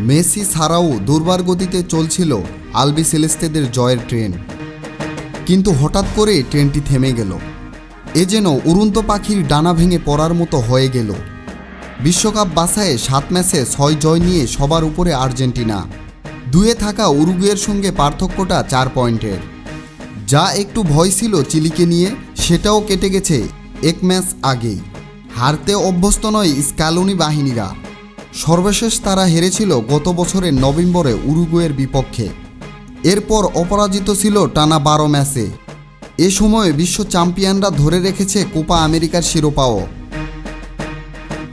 Messi ছাড়াও দুর্বার গতিতে চলছিল আলবিসেলেস্তেদের জয়ের ট্রেন, কিন্তু হঠাৎ করে ট্রেনটি থেমে গেল। এ যেন উড়ন্ত পাখির ডানা ভেঙে পড়ার মতো হয়ে গেল। বিশ্বকাপ বাছাইয়ে 7 ম্যাচে 6 জয় নিয়ে সবার উপরে আর্জেন্টিনা, 2-এ থাকা উরুগুয়ের সঙ্গে পার্থক্যটা 4 পয়েন্টের। যা একটু ভয় ছিল চিলিকে নিয়ে, সেটাও কেটে গেছে 1 ম্যাচ আগেই। হারতে অভ্যস্ত নয় স্ক্যালোনি বাহিনীরা। সর্বশেষ তারা হেরেছিল গত বছরের নভেম্বরে উরুগুয়ের বিপক্ষে। এরপর অপরাজিত ছিল টানা 12 ম্যাচে। এ সময়ে বিশ্ব চ্যাম্পিয়নরা ধরে রেখেছে কোপা আমেরিকার শিরোপাও।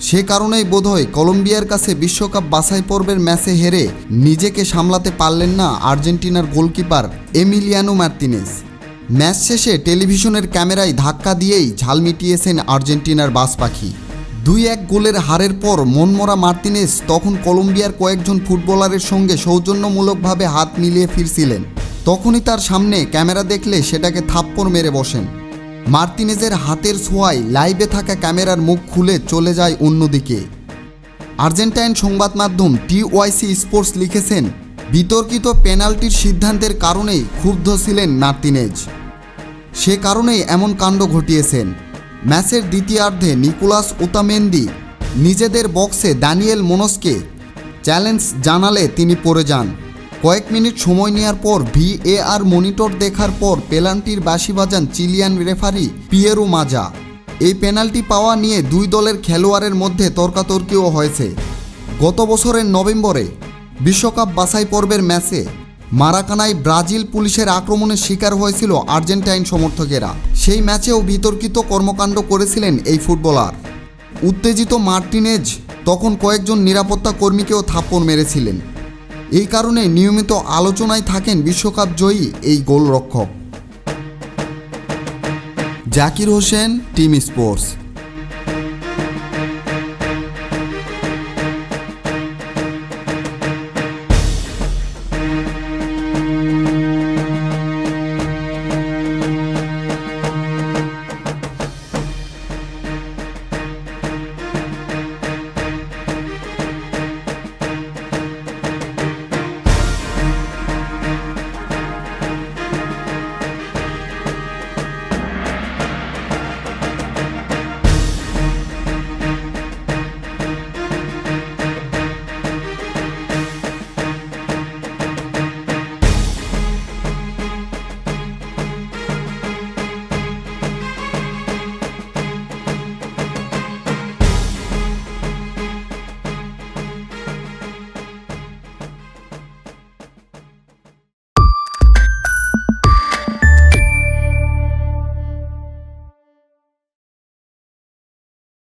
সে কারণেই বোধহয় কলম্বিয়ার কাছে বিশ্বকাপ বাছাই পর্বের ম্যাচে হেরে নিজেকে সামলাতে পারলেন না আর্জেন্টিনার গোলকিপার এমিলিয়ানো মার্তিনেজ। ম্যাচ শেষে টেলিভিশনের ক্যামেরায় ধাক্কা দিয়েই ঝাল মিটিয়েছেন আর্জেন্টিনার বাজ পাখি। 2-1 গোলের হারের পর মনমরা মার্তিনেজ তখন কলম্বিয়ার কয়েকজন ফুটবলারের সঙ্গে সৌজন্যমূলকভাবে হাত মিলিয়ে ফিরছিলেন। তখনই তার সামনে ক্যামেরা দেখলে সেটাকে থাপ্পড় মেরে বসেন। মার্তিনেজের হাতের ছোঁয়ায় লাইভে থাকা ক্যামেরার মুখ খুলে চলে যায় অন্যদিকে। আর্জেন্টাইন সংবাদ মাধ্যম টিওয়াইসি স্পোর্টস লিখেছেন, বিতর্কিত পেনাল্টির সিদ্ধান্তের কারণেই ক্ষুব্ধ ছিলেন মার্তিনেজ। সে কারণেই এমন কাণ্ড ঘটিয়েছেন। ম্যাচের দ্বিতীয়ার্ধে নিকোলাস ওতামেন্দি নিজেদের বক্সে দানিয়েল মুনোজকে চ্যালেঞ্জ জানালে তিনি পড়ে যান। কয়েক মিনিট সময় নেওয়ার পর ভিএআর মনিটর দেখার পর পেনাল্টির বাঁশি বাজান চিলিয়ান রেফারি পিয়েরো মাজা। এই পেনাল্টি পাওয়া নিয়ে দুই দলের খেলোয়াড়ের মধ্যে তর্কাতর্কিও হয়েছে। গত বছরের নভেম্বরে বিশ্বকাপ বাছাই পর্বের ম্যাচে মারাকানায় ব্রাজিল পুলিশের আক্রমণের শিকার হয়েছিল আর্জেন্টাইন সমর্থকেরা। সেই ম্যাচেও বিতর্কিত কর্মকাণ্ড করেছিলেন এই ফুটবলার। উত্তেজিত মার্টিনেজ তখন কয়েকজন নিরাপত্তা কর্মীকেও থাপ্পড় মেরেছিলেন। এই কারণে নিয়মিত আলোচনায় থাকেন বিশ্বকাপ জয়ী এই গোলরক্ষক। Zakir Hossain, team sports.